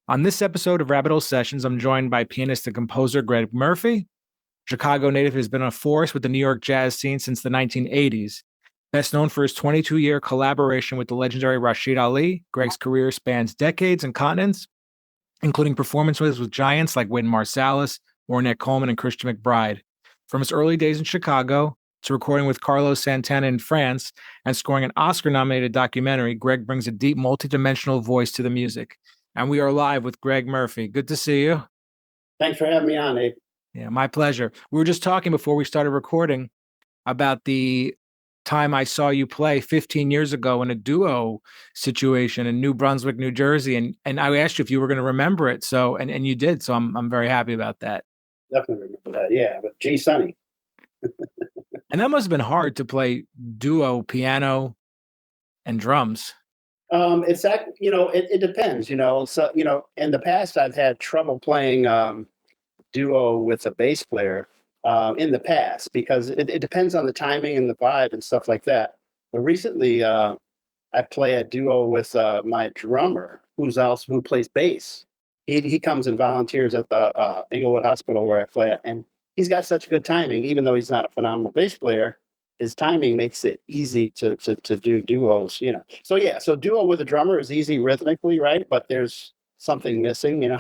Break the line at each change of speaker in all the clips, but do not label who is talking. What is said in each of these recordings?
On this episode of Rabbit Hole Sessions, I'm joined by pianist and composer Greg Murphy. Chicago native has been a force with the New York jazz scene since the 1980s. Best known for his 22-year collaboration with the legendary Rashied Ali, Greg's career spans decades and continents, including performances with giants like Wynton Marsalis, Ornette Coleman, and Christian McBride. From his early days in Chicago to recording with Carlos Santana in France and scoring an Oscar-nominated documentary, Greg brings a deep, multidimensional voice to the music. And we are live with Greg Murphy. Good to see you.
Thanks for having me on, Abe.
Yeah, my pleasure. We were just talking before we started recording about the time I saw you play 15 years ago in a duo situation in New Brunswick, New Jersey, and I asked you if you were going to remember it. So and you did. So I'm very happy about that.
Definitely remember that. Yeah, with G Sonny.
And that must have been hard to play duo piano and drums.
It's that it depends. So in the past I've had trouble playing duo with a bass player in the past because it depends on the timing and the vibe and stuff like that. But recently I play a duo with my drummer who plays bass. He comes and volunteers at the Inglewood Hospital where I play, and he's got such good timing. Even though he's not a phenomenal bass player, his timing makes it easy to do duos. So yeah, so duo with a drummer is easy rhythmically, right? But there's something missing.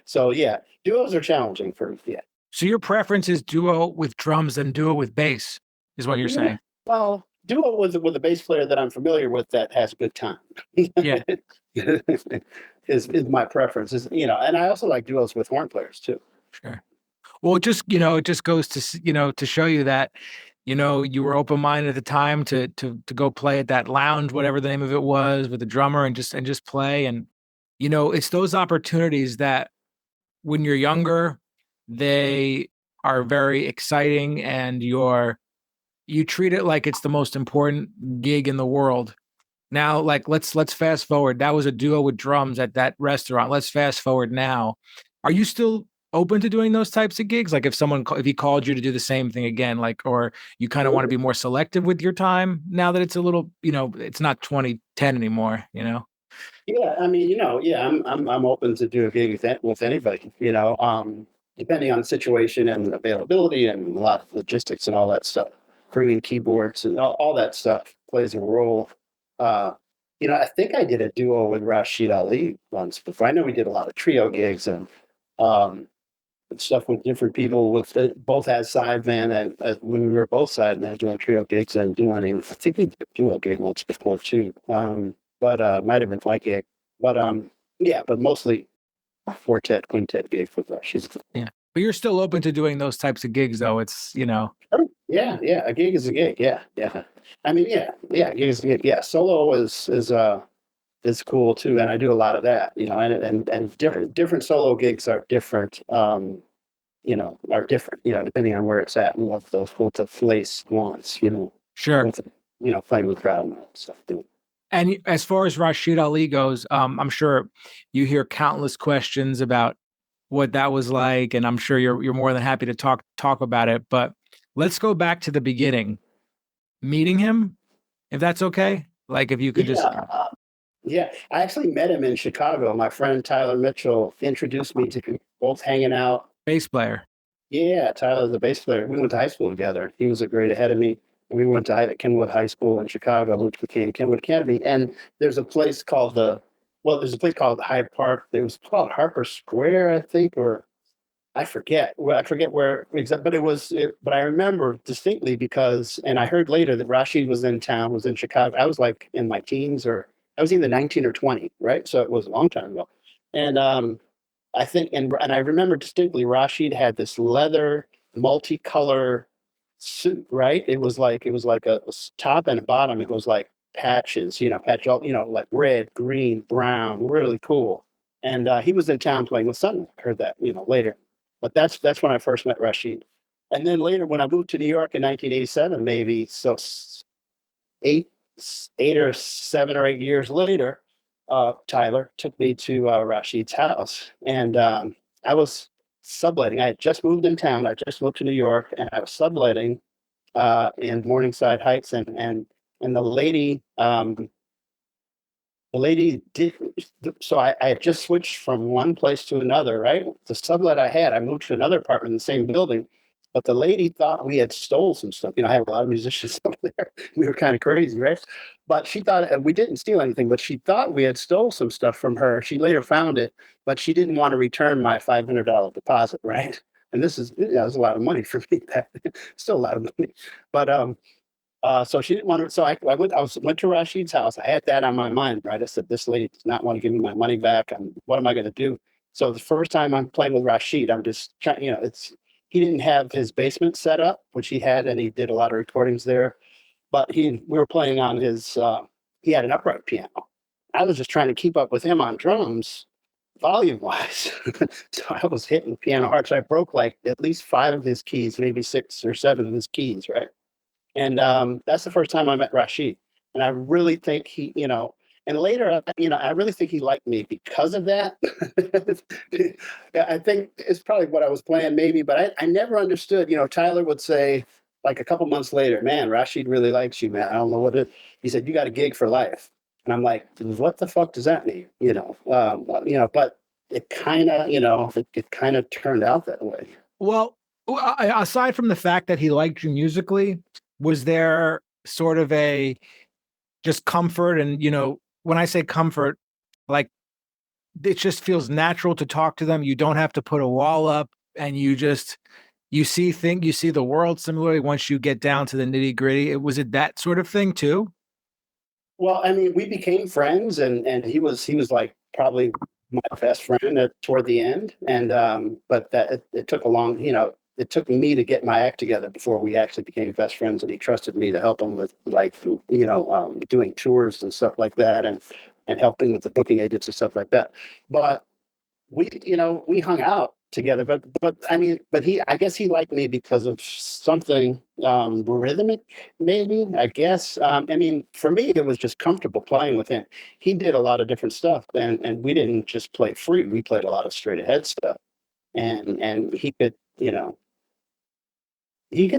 So yeah, duos are challenging for yeah.
So your preference is duo with drums and duo with bass, is what you're saying?
Well, duo with a bass player that I'm familiar with that has a good time.
Yeah.
is my preference. And I also like duos with horn players too.
Sure. Well, it just goes to to show you that you were open minded at the time to go play at that lounge, whatever the name of it was, with the drummer and just play. And it's those opportunities that when you're younger, they are very exciting, and you treat it like it's the most important gig in the world. Now, like let's fast forward. That was a duo with drums at that restaurant. Let's fast forward now. Are you still open to doing those types of gigs? Like if he called you to do the same thing again, like, or you kind of want to be more selective with your time now that it's a little, it's not 2010 anymore,
Yeah, I mean, yeah, I'm open to do a gig with anybody, depending on the situation and availability and a lot of logistics and all that stuff. Bringing keyboards and all that stuff plays a role. I think I did a duo with Rashied Ali once before. I know we did a lot of trio gigs and stuff with different people with both as sideman and when we were both sidemen doing trio gigs and doing I think we did a duo gig once before too. But might have been my gig. But yeah, but mostly quartet, quintet gig with Rashied.
Yeah. But you're still open to doing those types of gigs though. It's
Yeah, a gig is a gig. Yeah. I mean, a gig is a gig. Yeah, solo is cool too, and I do a lot of that. And different solo gigs are different. Depending on where it's at and what the place wants.
Sure.
Playing with crowd and stuff.
And as far as Rashied Ali goes, I'm sure you hear countless questions about what that was like, and I'm sure you're more than happy to talk about it. But let's go back to the beginning, meeting him, if that's okay. Like if you could just.
Yeah, I actually met him in Chicago. My friend Tyler Mitchell introduced me to both hanging out.
Bass player.
Yeah, Tyler's a bass player. We went to high school together. He was a grade ahead of me. We went to Kenwood High School in Chicago, which became Kenwood Academy. And there's a place called Hyde Park. It was called Harper Square, I think, or I forget. Well, I forget where exactly, but but I remember distinctly because, and I heard later that Rashied was in town, was in Chicago. I was like in my teens, or I was either 19 or 20, right? So it was a long time ago. And I think, and I remember distinctly, Rashied had this leather multicolor suit, right? It was like a top and a bottom. It was like patches, like red, green, brown, really cool. And he was in town playing with Sutton. I heard that, later. But that's when I first met Rashied. And then later, when I moved to New York in 1987, maybe so 8 or 7 or 8 years later, Tyler took me to Rashied's house, and I was subletting. I had just moved in town. I just moved to New York, and I was subletting in Morningside Heights, and the lady The lady did. So I had just switched from one place to another, right? The sublet I had, I moved to another apartment in the same building, but the lady thought we had stole some stuff. I have a lot of musicians up there. We were kind of crazy, right? But she thought we didn't steal anything, but she thought we had stole some stuff from her. She later found it, but she didn't want to return my $500 deposit, right? And this is, yeah, it was a lot of money for me. Still a lot of money, but so she didn't want to. So went to Rashied's house. I had that on my mind, right? I said, this lady does not want to give me my money back. What am I going to do? So the first time I'm playing with Rashied, I'm just trying. He didn't have his basement set up, which he had, and he did a lot of recordings there. But we were playing on his. He had an upright piano. I was just trying to keep up with him on drums, volume wise. So I was hitting the piano hard. So I broke like at least five of his keys, maybe six or seven of his keys, right? And that's the first time I met Rashied. And I really think and later, I really think he liked me because of that. Yeah, I think it's probably what I was playing, maybe, but I never understood. Tyler would say, like a couple months later, man, Rashied really likes you, man. I don't know what it. He said, you got a gig for life. And I'm like, what the fuck does that mean? But it kind of, it kind of turned out that way.
Well, aside from the fact that he liked you musically, was there sort of a just comfort? And when I say comfort, like it just feels natural to talk to them. You don't have to put a wall up, and you see the world similarly once you get down to the nitty gritty. Was it that sort of thing too?
Well, I mean, we became friends, and he was like probably my best friend toward the end. And but that it took a long, it took me to get my act together before we actually became best friends, and he trusted me to help him with like doing tours and stuff like that, and helping with the booking agents and stuff like that. But we hung out together, but I mean, I guess he liked me because of something rhythmic, maybe, I guess. I mean, for me, it was just comfortable playing with him. He did a lot of different stuff, and we didn't just play free. We played a lot of straight ahead stuff, and he could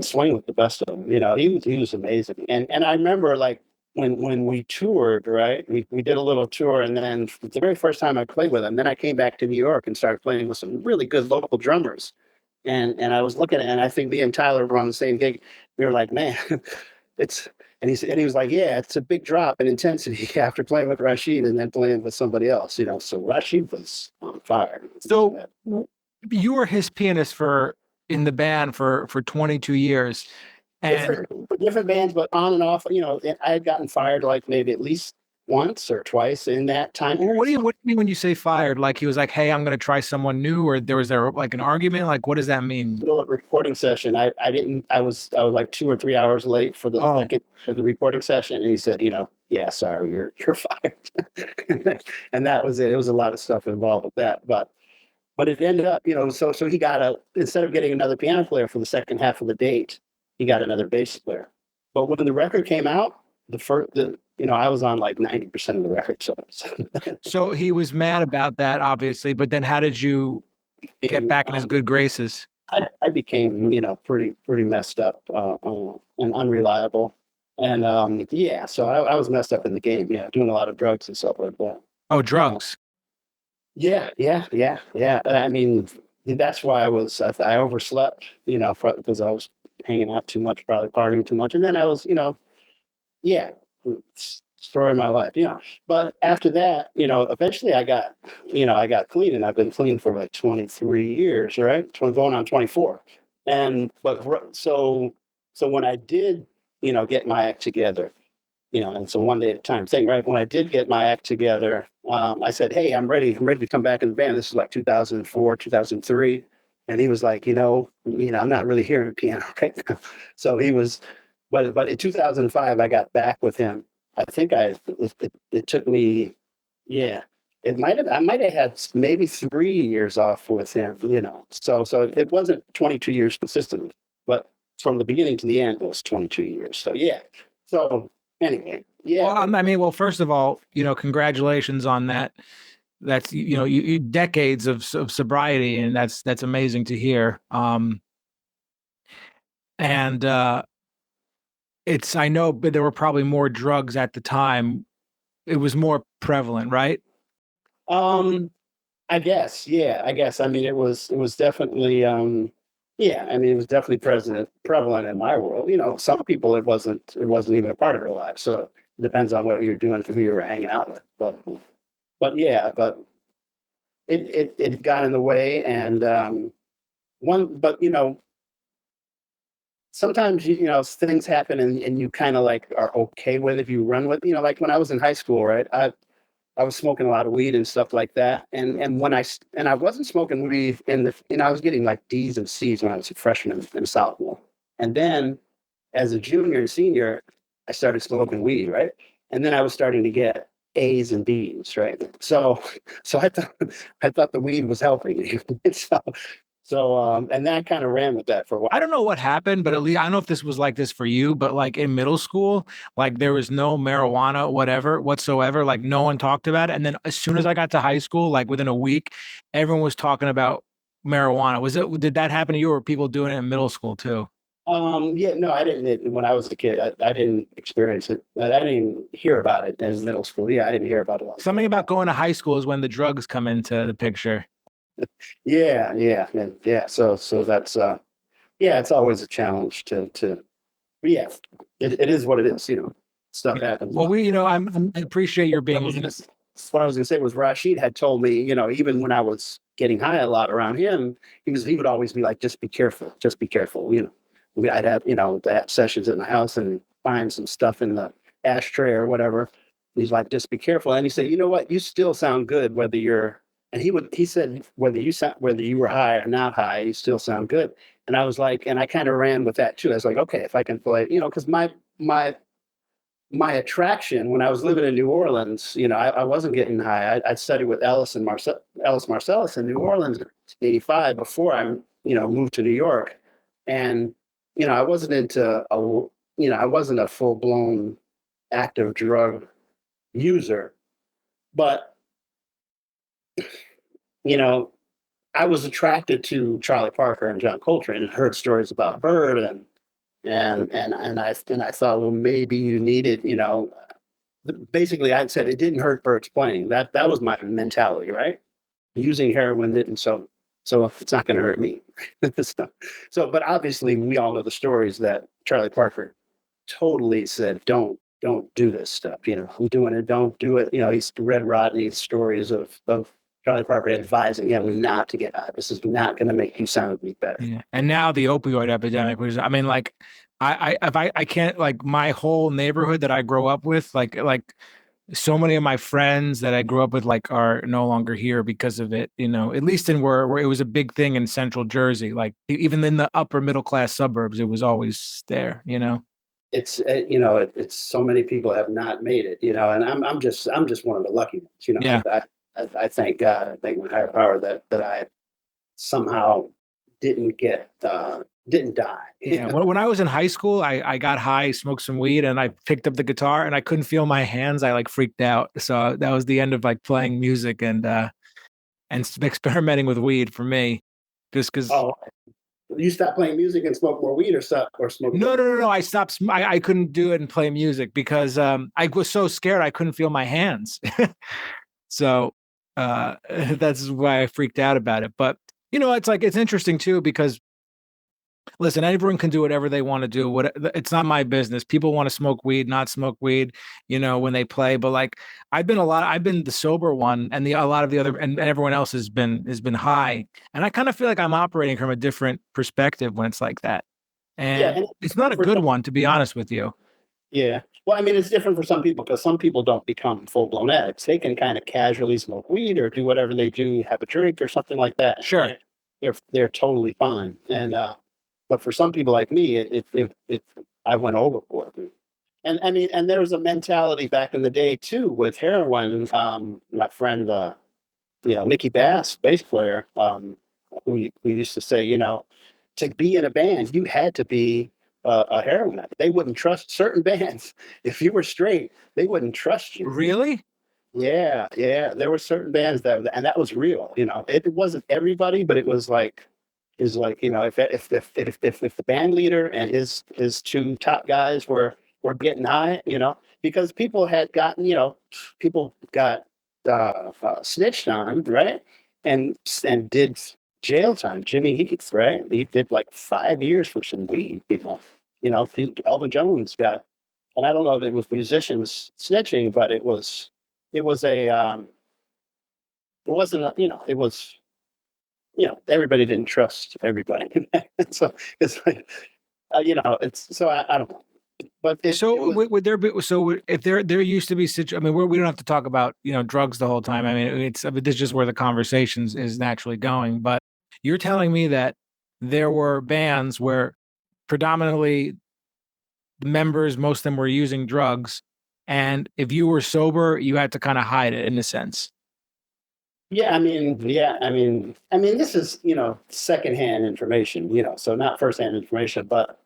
swing with the best of them. He was amazing. And I remember like when we toured, right? We did a little tour, and then the very first time I played with him, then I came back to New York and started playing with some really good local drummers. And I was looking at, and I think me and Tyler were on the same gig. We were like, man, it's and he was like, yeah, it's a big drop in intensity after playing with Rashied and then playing with somebody else. So Rashied was on fire.
So you were his pianist in the band for 22 years. And
different bands, but on and off. I had gotten fired like maybe at least once or twice in that time.
what do you mean when you say fired? Like he was like, "Hey, I'm going to try someone new," or there was like an argument? Like, what does that mean?
The recording session, I didn't. I was like 2 or 3 hours late for the second for the recording session, and he said, yeah, sorry, you're fired. And that was it. It was a lot of stuff involved with that, but it ended up, so he got instead of getting another piano player for the second half of the date, he got another bass player. But when the record came out, I was on like 90% of the record.
So he was mad about that, obviously. But then how did you get back in his good graces?
I became, pretty messed up and unreliable. And yeah, so I was messed up in the game, doing a lot of drugs and stuff like that.
Oh, drugs.
Yeah. I mean, that's why I overslept, because I was hanging out too much, probably partying too much. And then I was, yeah, story of my life, But after that, eventually I got clean, and I've been clean for like 23 years, right? Going on 24. So when I did, get my act together, and it's a one day at a time thing, right? When I did get my act together, I said, "Hey, I'm ready. I'm ready to come back in the band." This is like 2004, 2003, and he was like, I'm not really hearing piano right now. So he was, but in 2005, I got back with him. I think it took me, yeah, I might have had maybe 3 years off with him, So it wasn't 22 years consistently, but from the beginning to the end, it was 22 years. So yeah. So anyway, yeah.
Well, I mean, well, first of all, congratulations on that. That's you decades of sobriety, and that's amazing to hear. And I know, but there were probably more drugs at the time it was more prevalent, right?
Um, I guess, yeah, I guess. I mean, it was definitely, yeah. I mean, it was definitely prevalent in my world. Some people it wasn't even a part of their life. So it depends on what you're doing, who you were hanging out with. But yeah, but it got in the way, and but sometimes things happen, and you kind of like are okay with it if you run with. Like when I was in high school, right? I was smoking a lot of weed and stuff like that. And and I wasn't smoking weed I was getting like D's and C's when I was a freshman and sophomore. And then as a junior and senior, I started smoking weed, right? And then I was starting to get A's and B's, right? So I thought the weed was helping me. And that kind of ran with that for a
I
while.
don't know what happened, but at least I don't know if this was like this for you, but like in middle school, like there was no marijuana, whatever, whatsoever. Like no one talked about it. And then as soon as I got to high school, like within a week, everyone was talking about marijuana. Did that happen to you, or were people doing it in middle school too?
Yeah, no, I didn't. When I was a kid, I didn't experience it. I didn't even hear about it in middle school. Yeah, I didn't hear about it like
Something about going to high school is when the drugs come into the picture.
that. Yeah, yeah, yeah. So that's yeah, it's always a challenge to but yeah, it is what it is. Stuff
Yeah.
happens.
Well, I appreciate your being honest.
What I was going to say was Rashid had told me, even when I was getting high a lot around him, he would always be like, just be careful, just be careful. I'd have, to have sessions in the house and find some stuff in the ashtray or whatever. He's like, just be careful. And he said, you know what? You still sound good whether you're, and he said, whether you were high or not high, you still sound good. And I was like, and I kind of ran with that too. I was like, okay, if I can play, because my attraction when I was living in New Orleans, I wasn't getting high. I studied with Ellis Marsalis in New Orleans in '85 before I, moved to New York. And, I wasn't I wasn't a full blown active drug user, but, you know, I was attracted to Charlie Parker and John Coltrane and heard stories about Bird and I thought, well, maybe you needed, basically I said it didn't hurt Bird's playing. That was my mentality, right? Using heroin didn't, so if it's not going to hurt me. But obviously we all know the stories that Charlie Parker totally said, don't do this stuff. Who's doing it? Don't do it. He's read Rodney's stories of Charlie Parker advising him not to get high. This is not going to make you sound any better.
Yeah. And now the opioid epidemic was, I mean, like, if I can't, like, my whole neighborhood that I grow up with, like so many of my friends that I grew up with, like, are no longer here because of it, at least in where it was a big thing in central Jersey, like even in the upper middle class suburbs, it was always there.
It's so many people have not made it, and I'm just one of the lucky ones.
Yeah.
I thank God, I thank my higher power that I somehow didn't die.
Yeah. When I was in high school, I got high, smoked some weed, and I picked up the guitar and I couldn't feel my hands. I like freaked out. So that was the end of like playing music and experimenting with weed for me. Just because
Oh, you stop playing music and smoke more weed, or smoke more?
no. I stopped. I couldn't do it and play music because I was so scared I couldn't feel my hands. So that's why I freaked out about it. But it's like it's interesting too because listen, everyone can do whatever they want to do. It's not my business. People want to smoke weed, not smoke weed, when they play. But like, I've been the sober one, and a lot of the other, and everyone else has been high. And I kind of feel like I'm operating from a different perspective when it's like that.
Yeah,
And
and
it's not a
for
good
some,
one, to be honest with you.
yeah. Well, I mean, it's different for some people because some people don't become full blown addicts. They can kind of casually smoke weed or do whatever they do, have a drink or something like that.
Sure.
They're totally fine. But for some people like me, I went overboard. And I mean, and there was a mentality back in the day too with heroin. My friend, Mickey Bass, bass player, we used to say, to be in a band, you had to be a heroin addict. They wouldn't trust certain bands if you were straight. They wouldn't trust you.
Really?
Yeah, yeah. There were certain bands and that was real. It wasn't everybody, but it was like if the band leader and his two top guys were getting high, because people had gotten, people got snitched on, right? And did jail time. Jimmy Heath, right? He did like 5 years for some weed. Elvin Jones got, and I don't know if it was musicians snitching, but it was a it wasn't a, it was everybody didn't trust everybody. So it's like it's so I don't know, but it
So
was.
would there be if there used to be I mean we don't have to talk about drugs the whole time. I mean this is just where the conversations is naturally going. But you're telling me that there were bands where predominantly the members, most of them were using drugs, and if you were sober, you had to kind of hide it in a sense.
This is secondhand information, so not firsthand information, but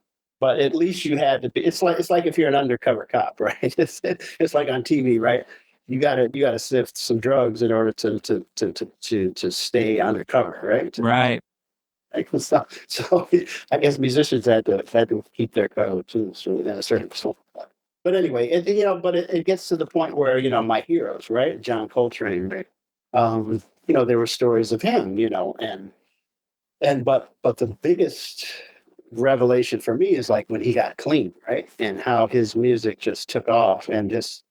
at least you had to be. It's like if you're an undercover cop, right? It's like on TV, right? You gotta sift some drugs in order to stay undercover, right?
Right.
So I guess musicians had to keep their code too, so in a certain point. But anyway, it gets to the point where my heroes, right? John Coltrane, right? There were stories of him, but the biggest revelation for me is like when he got clean, right? And how his music just took off and just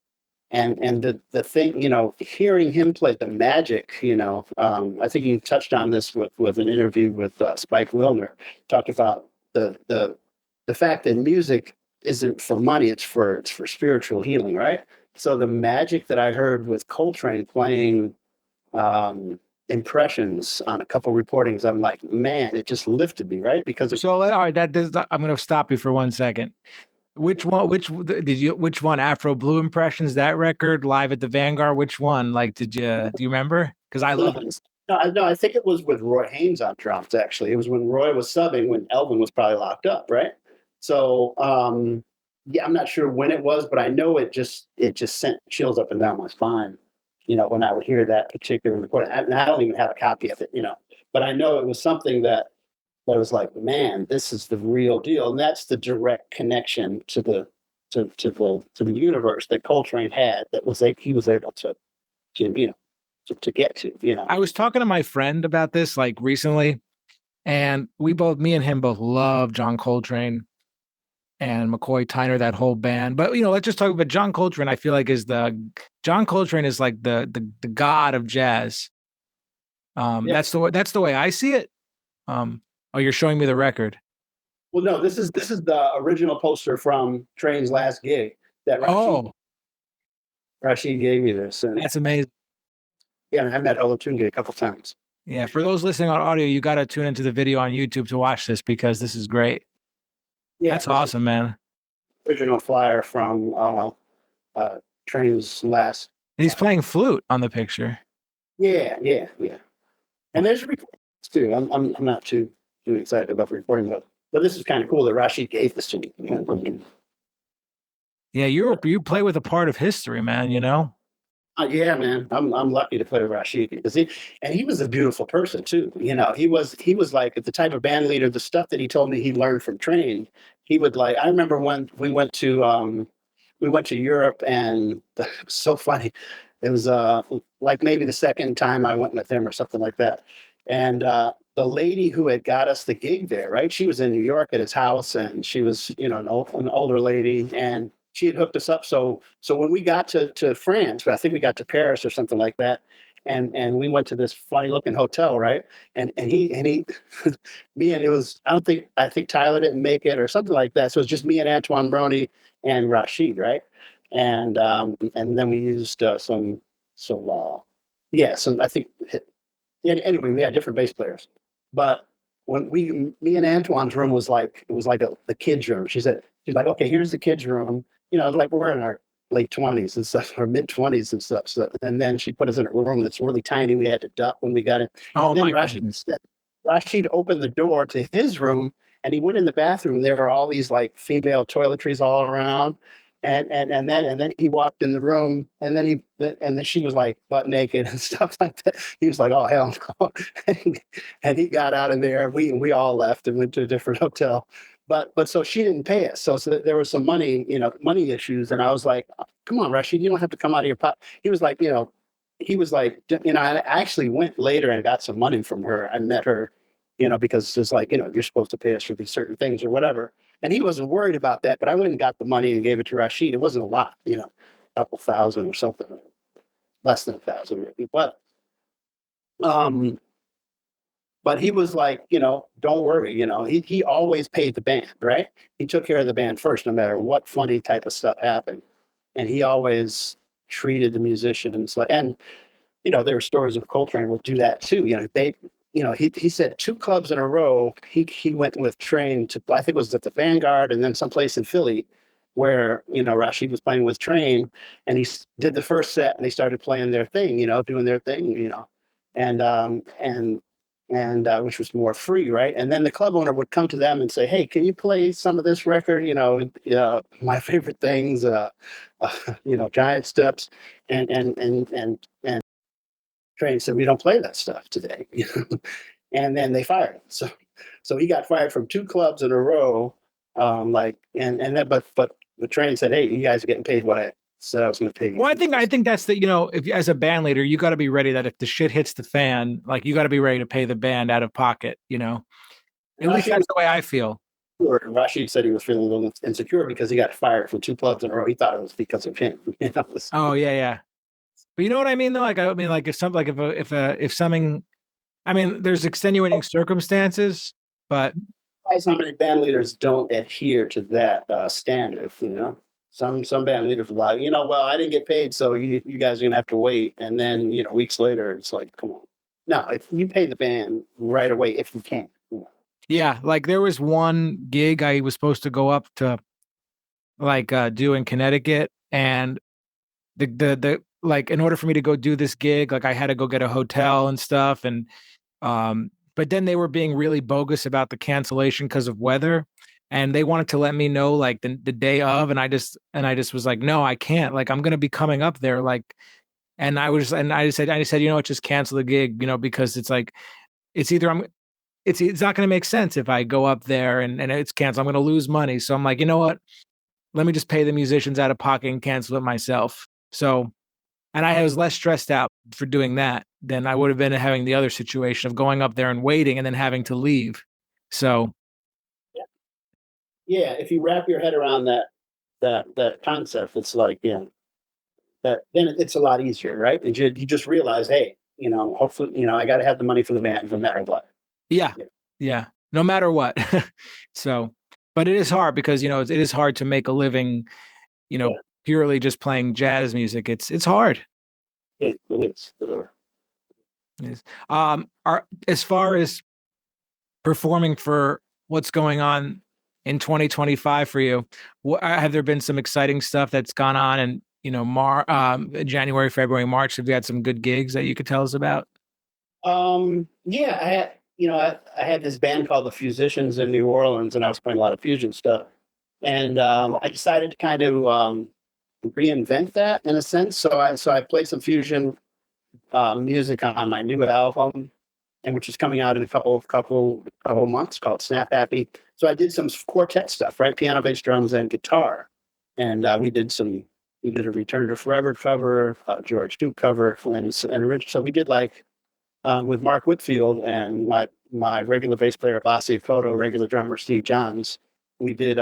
and the thing, hearing him play the magic, I think you touched on this with an interview with Spike Wilner, talked about the fact that music isn't for money, it's for spiritual healing, right? So the magic that I heard with Coltrane playing impressions on a couple recordings, I'm like, man, it just lifted me, right? Because
So all right, I'm going to stop you for 1 second. Which one? Which one? Afro Blue Impressions? That record, Live at the Vanguard. Which one? Like, do you remember? Because I love it.
no, I think it was with Roy Haynes on drums. Actually, it was when Roy was subbing when Elvin was probably locked up, right? So, yeah, I'm not sure when it was, but I know it just sent chills up and down my spine. When I would hear that particular recording, and I don't even have a copy of it. But I know it was something that was like, man, this is the real deal, and that's the direct connection to the universe that Coltrane had. He was able to get to.
I was talking to my friend about this like recently, and me and him both love John Coltrane and McCoy Tyner, that whole band. But let's just talk about John Coltrane. I feel like John Coltrane is like the god of jazz.
Yeah.
That's the way I see it. Oh, you're showing me the record.
Well, no, this is the original poster from Train's last gig that
Oh,
Rashied gave me this, and
that's amazing.
yeah, I've met Olatunji a couple times.
Yeah, for those listening on audio, you got to tune into the video on YouTube to watch this because this is great.
Yeah,
That's awesome, man.
original flyer from Train's last.
And he's playing flute on the picture.
Yeah. And there's recordings too. I'm not too excited about the recording, but this is kind of cool that Rashied gave this to me.
Yeah, you play with a part of history, man.
Yeah, man, I'm lucky to play with Rashied because he was a beautiful person too. He was like the type of band leader. The stuff that he told me he learned from Train, he would like. I remember when we went to Europe, and it was so funny. It was like maybe the second time I went with him or something like that. And the lady who had got us the gig there, right? She was in New York at his house, and she was, an older lady, and she had hooked us up. So when we got to France, I think we got to Paris or something like that, and we went to this funny looking hotel, right? And he me and it was I think Tyler didn't make it or something like that. So it was just me and Antoine Brony and Rashied, right? And then we used some I think. Yeah, anyway, we had different bass players, but when me and Antoine's room was like it was like the kids' room. She's like, okay, here's the kids' room. Like we're in our late 20s and stuff, or mid 20s and stuff. So, and then she put us in a room that's really tiny. We had to duck when we got in.
Oh
And then
my goodness.
Rashid opened the door to his room, and he went in the bathroom. There were all these like female toiletries all around. And then he walked in the room, and then she was like butt naked and stuff like that. He was like, "Oh hell no!" and he got out of there. We all left and went to a different hotel. But so she didn't pay us. So there was some money issues, and I was like, come on, Rashied, you don't have to come out of your pocket. He was like, I actually went later and got some money from her. I met her, because it's like, you're supposed to pay us for these certain things or whatever. And he wasn't worried about that, but I went and got the money and gave it to Rashied. It wasn't a lot, a couple thousand or something, less than 1,000 maybe. Um, but he was like, don't worry, he always paid the band, right? He took care of the band first, no matter what funny type of stuff happened. And he always treated the musicians like, and there were stories of Coltrane would do that too. He said 2 clubs in a row. He went with Train to, I think it was at the Vanguard and then someplace in Philly where, Rashied was playing with Train, and he did the first set and they started playing their thing, doing their thing, and, which was more free, right? And then the club owner would come to them and say, "Hey, can you play some of this record? My favorite things, Giant Steps." And Train said, "We don't play that stuff today." And then they fired him. So he got fired from 2 clubs in a row. But the Train said, "Hey, you guys are getting paid what I said I was going to pay you."
Well, I think that's the, if as a band leader, you got to be ready that if the shit hits the fan, like you got to be ready to pay the band out of pocket. At least that's the way I feel.
Rashied said he was feeling a little insecure because he got fired from 2 clubs in a row. He thought it was because of him.
Oh yeah. But you know what I mean though? Like I mean, like if something like if something, I mean, there's extenuating circumstances, but
How many band leaders don't adhere to that standard? Some band leaders are like, well, I didn't get paid, so you guys are gonna have to wait. And then weeks later, it's like, come on. No, if you pay the band right away, if you can.
yeah, like there was one gig I was supposed to go up to like do in Connecticut, and the like in order for me to go do this gig, like I had to go get a hotel and stuff, and but then they were being really bogus about the cancellation because of weather, and they wanted to let me know like the day of, and I just was like, no, I can't, like I'm gonna be coming up there, like, and I just said, just cancel the gig, because it's like it's either it's not gonna make sense if I go up there and it's canceled, I'm gonna lose money, so I'm like, you know what, let me just pay the musicians out of pocket and cancel it myself. So, and I was less stressed out for doing that than I would have been having the other situation of going up there and waiting and then having to leave. So,
Yeah, if you wrap your head around that concept, it's like, that then it's a lot easier, right? And you just realize, hey, hopefully, I got to have the money for the band no matter what.
yeah,
Yeah.
yeah, no matter what. So, but it is hard because, it is hard to make a living,
Yeah.
purely just playing jazz music. It's hard.
It is.
It is. As far as performing for what's going on in 2025 for you, have there been some exciting stuff that's gone on in, January, February, March? Have you had some good gigs that you could tell us about?
Yeah, I had this band called the Fusicians in New Orleans, and I was playing a lot of fusion stuff. And I decided to kind of reinvent that in a sense. So I played some fusion music on my new album, and which is coming out in a couple months, called Snap Happy. So I did some quartet stuff, right? Piano, bass, drums, and guitar. And we did a Return to Forever cover, George Duke cover, and Rich. So we did like with Mark Whitfield and my regular bass player Basi Photo, regular drummer Steve Johns. We did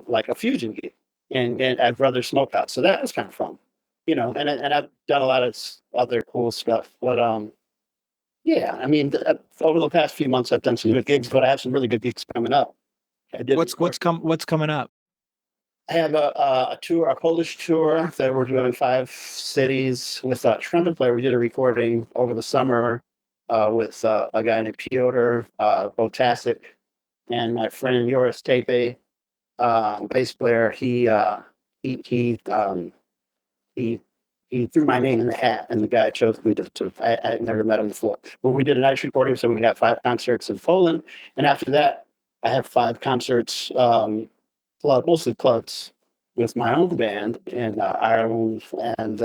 like a fusion gig and at Brother Smokehouse. So that was kind of fun, and I've done a lot of other cool stuff. But yeah, I mean, over the past few months, I've done some good gigs, but I have some really good gigs coming up.
What's coming up?
I have a tour, a Polish tour that we're doing 5 cities with a trumpet player. We did a recording over the summer with a guy named Piotr Botasik and my friend Joris Tepe, bass player. He threw my name in the hat, and the guy chose me to I had never met him before. But we did a nice recording, so we got 5 concerts in Poland, and after that, I have 5 concerts, mostly clubs, with my own band in Ireland and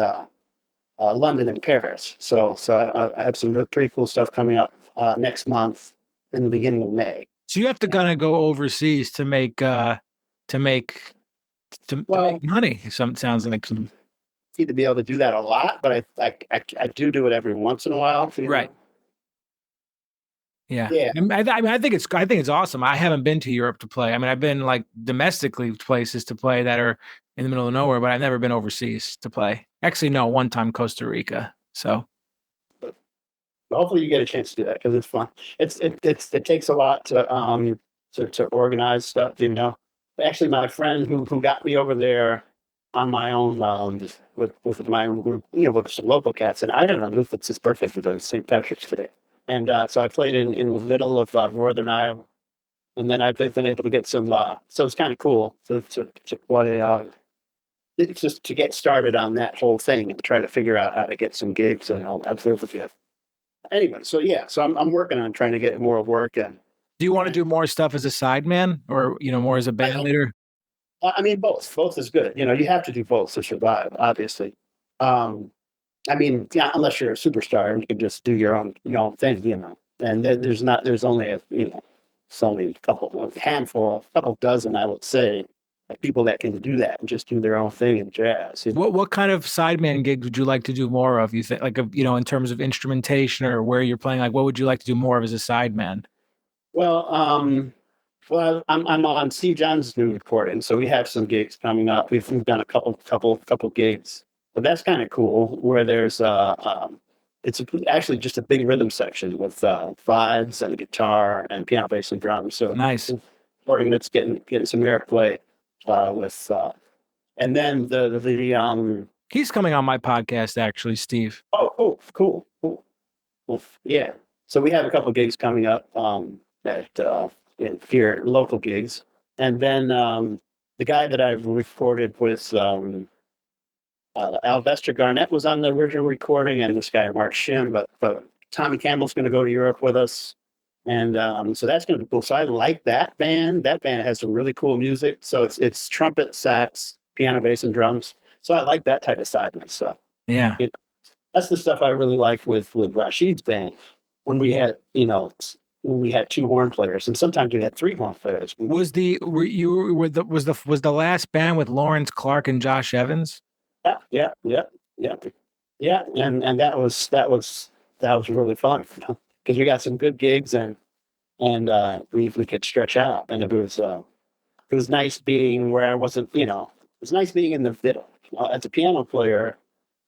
London and Paris. So I have some pretty cool stuff coming up next month in the beginning of May.
So you have to kind of go overseas to make to make
Well,
make money. Some sounds like some.
lucky to be able to do that a lot, but I do it every once in a while.
Right. Yeah.
Yeah.
I think it's awesome. I haven't been to Europe to play. I mean, I've been like domestically places to play that are in the middle of nowhere, but I've never been overseas to play. Actually, no, one time Costa Rica. So
Hopefully you get a chance to do that because it's fun. It takes a lot to organize stuff, you know. Actually, my friend who got me over there on my own with my own group, you know, with some local cats, and I don't know if it's his birthday for the St. Patrick's Day, and so I played in the middle of Northern Ireland, and then I've been able to get some. So it's kind of cool to play. It's just to get started on that whole thing and try to figure out how to get some gigs and all that sort of stuff. Anyway, so yeah, so I'm working on trying to get more work and
do you want to do more stuff as a sideman or, more as a band leader?
I mean both is good. You know, you have to do both to survive, obviously. Um, I mean, yeah, unless you're a superstar and you can just do your own thing, you know. And there's only it's only a handful, a couple dozen, I would say, like people that can do that and just do their own thing in jazz. You know?
What kind of sideman gigs would you like to do more of? You think like in terms of instrumentation or where you're playing, like what would you like to do more of as a sideman?
Well, I'm on Steve John's new recording, so we have some gigs coming up. We've done a couple gigs, but that's kind of cool. Where there's actually just a big rhythm section with vibes and guitar and piano, bass, and drums. So
Nice.
recording that's getting some airplay with and then the
He's coming on my podcast actually, Steve.
cool. Well, yeah. So we have a couple gigs coming up at here, local gigs, and then the guy that I've recorded with Alvester Garnett was on the original recording, and this guy Mark Shim, but Tommy Campbell's going to go to Europe with us, and so that's going to be cool. So I like that band. That band has some really cool music. So it's trumpet, sax, piano, bass, and drums. So I like that type of side of stuff.
Yeah.
That's the stuff I really like with Rashied's band when we had when we had two horn players and sometimes we had three horn players.
Was was the last band with Lawrence Clark and Josh Evans?
Yeah. And that was really fun because we got some good gigs and we could stretch out and it was nice being where I wasn't, it was nice being in the middle. As a piano player,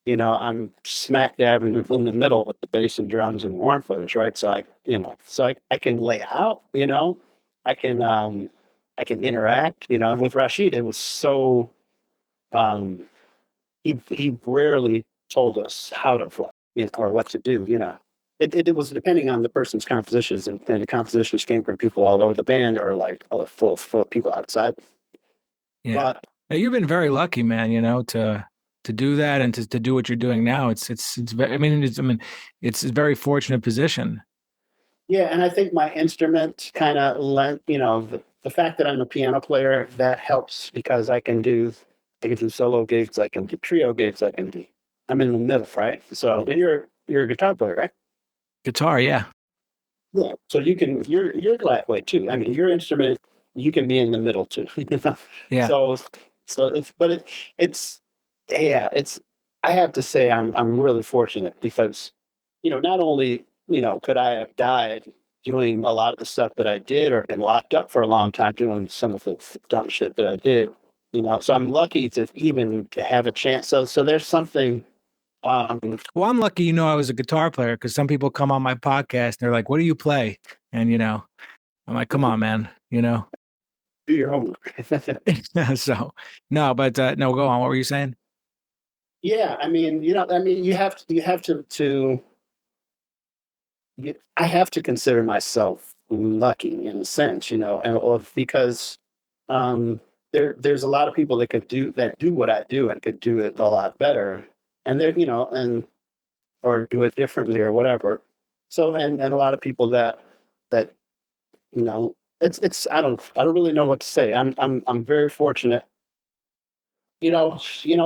I'm smack dab in the middle with the bass and drums and horn players, right? So I can lay out, I can interact, with Rashied, it was so, he rarely told us how to play, or what to do, It was depending on the person's compositions, and the compositions came from people all over the band or like full of people outside.
Yeah.
But
Now, you've been very lucky, man, to do that and to do what you're doing now. It's very, it's a very fortunate position.
yeah, and I think my instrument kind of lent, the fact that I'm a piano player, that helps because I can do solo gigs, I can do trio gigs, I'm in the middle, right? So and you're a guitar player, right?
Guitar, yeah.
Yeah. So you're that way too. I mean, your instrument, you can be in the middle too.
Yeah.
So it's yeah, I have to say I'm really fortunate because, not only, could I have died doing a lot of the stuff that I did or been locked up for a long time doing some of the dumb shit that I did, so I'm lucky to even to have a chance. So there's something
Well, I'm lucky, I was a guitar player because some people come on my podcast and they're like, "What do you play?" And I'm like, "Come on, man,"
do your homework.
So no, but no, go on. What were you saying?
Yeah, I mean, you have I have to consider myself lucky in a sense, because there's a lot of people that do what I do and could do it a lot better, and they're and or do it differently or whatever. So and a lot of people that it's I don't really know what to say. I'm very fortunate.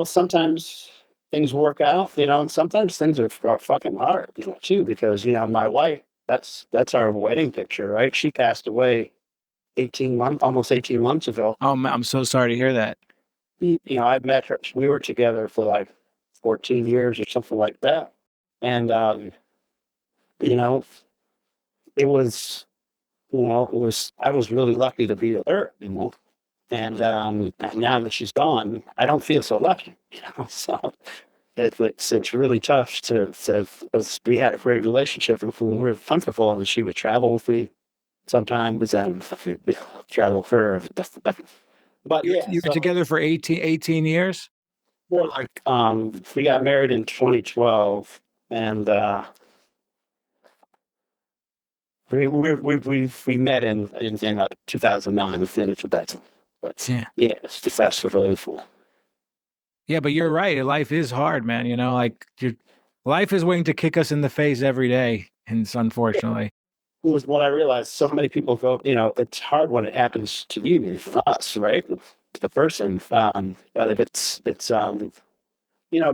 Sometimes things work out, and sometimes things are fucking hard, too, because my wife, that's our wedding picture, right? She passed away almost 18 months ago.
Oh, man, I'm so sorry to hear that.
I met her. We were together for like 14 years or something like that. And, you know, it was, I was really lucky to be with her, and now that she's gone, I don't feel so lucky, so it's really tough because we had a great relationship and we were comfortable, and she would travel with me sometimes, and we'd travel with her. But yeah,
You were together for 18 years?
well, like, we got married in 2012, and we met in 2009. We finished with that, but yeah, it's the festival.
Yeah, but you're right. Life is hard, man. Like life is waiting to kick us in the face every day, and it's unfortunately.
It was what I realized. So many people go, it's hard when it happens to you, for us, right? The person, but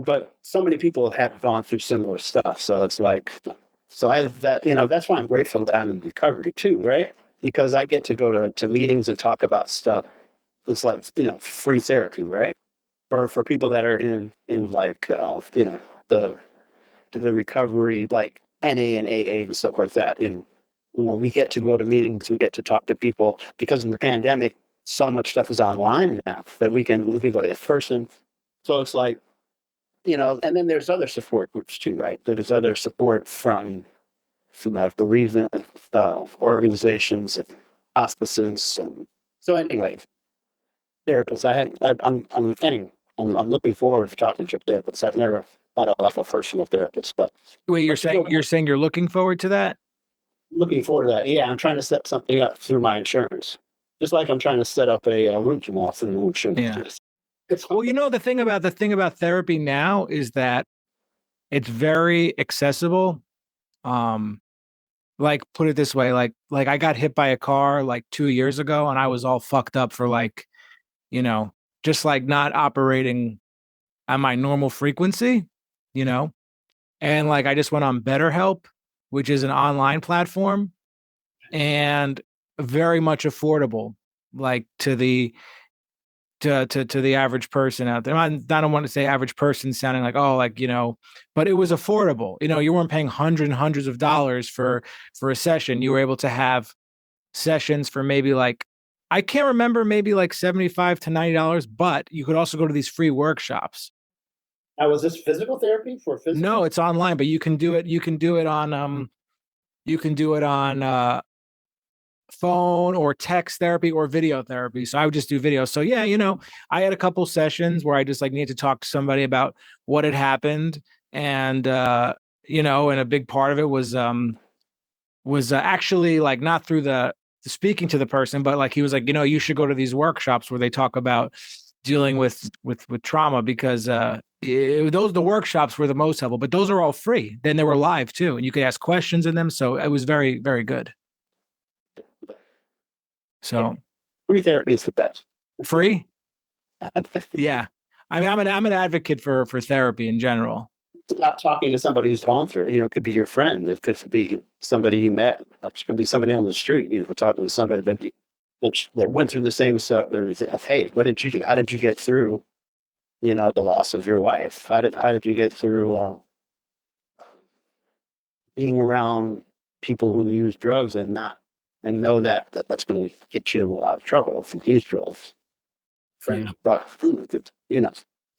but so many people have gone through similar stuff. So it's like, so I have that, that's why I'm grateful that I'm in recovery too, right? Because I get to go to meetings and talk about stuff. It's like, free therapy, right? For people that are in like, the recovery, like NA and AA and stuff like that. And we get to go to meetings, we get to talk to people, because in the pandemic, so much stuff is online now that we can go to in person. So it's like, and then there's other support groups too, right? There's other support from bereavement organizations and hospices. And so anyway, therapists. I'm looking forward to talking to therapists. I've never had a personal therapist, but
wait, you're saying you're looking forward to that?
Looking forward to that. Yeah, I'm trying to set something up through my insurance, just like I'm trying to set up a root canal through the insurance.
Yeah. Well, the thing about therapy now is that it's very accessible. Like, put it this way, like I got hit by a car like 2 years ago, and I was all fucked up for like, just like not operating at my normal frequency, and like I just went on BetterHelp, which is an online platform, and very much affordable, like to the average person out there. I don't want to say average person sounding like, oh, like, but it was affordable. You weren't paying hundreds and hundreds of dollars for a session. You were able to have sessions for maybe like, I can't remember, maybe like $75 to $90, but you could also go to these free workshops.
Now, was this physical therapy for physical?
No, it's online, but you can do it. You can do it on phone or text therapy or video therapy. So I would just do video. So yeah, I had a couple sessions where I just like needed to talk to somebody about what had happened. And and a big part of it was actually like not through the speaking to the person, but like he was like, you should go to these workshops where they talk about dealing with trauma, because the workshops were the most helpful, but those are all free. Then they were live too, and you could ask questions in them. So it was very, very good. So
free therapy is the best.
Free? Yeah. I mean, I'm an advocate for therapy in general.
Not talking to somebody who's gone through it, it could be your friend. It could be somebody you met. It could be somebody on the street. Talking to somebody that went through the same stuff. Hey, what did you do? How did you get through, the loss of your wife? How did you get through being around people who use drugs and know that's going to get you in a lot of trouble if you use drugs. So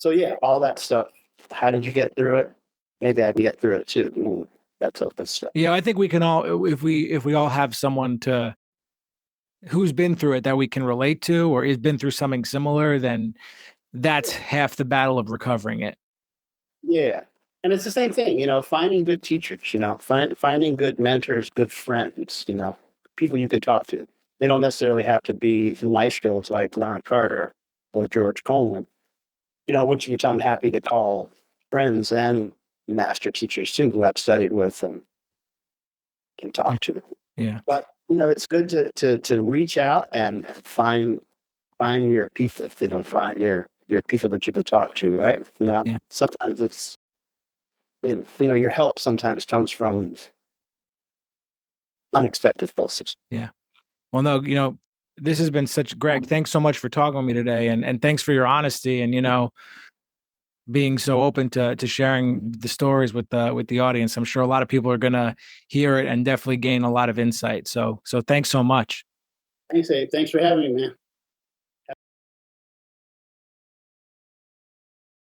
yeah, all that stuff. How did you get through it? Maybe I can get through it too. That's open stuff.
Yeah, I think we can all, if we all have someone who's been through it that we can relate to, or has been through something similar, then that's half the battle of recovering it.
Yeah. And it's the same thing, finding good teachers, finding good mentors, good friends, people you could talk to. They don't necessarily have to be maestros like Ron Carter or George Coleman. Which I'm happy to call friends and master teachers too, who I've studied with and can talk to.
Yeah.
But it's good to reach out and find your people. If they don't find your people that you can talk to, right? Yeah. Sometimes it's your help sometimes comes from unexpected places.
Yeah. Well, no, this has been Greg, thanks so much for talking with me today, and thanks for your honesty. And being so open to sharing the stories with the audience. I'm sure a lot of people are gonna hear it and definitely gain a lot of insight. So thanks so much.
Thanks, Abe. Thanks for having me, man.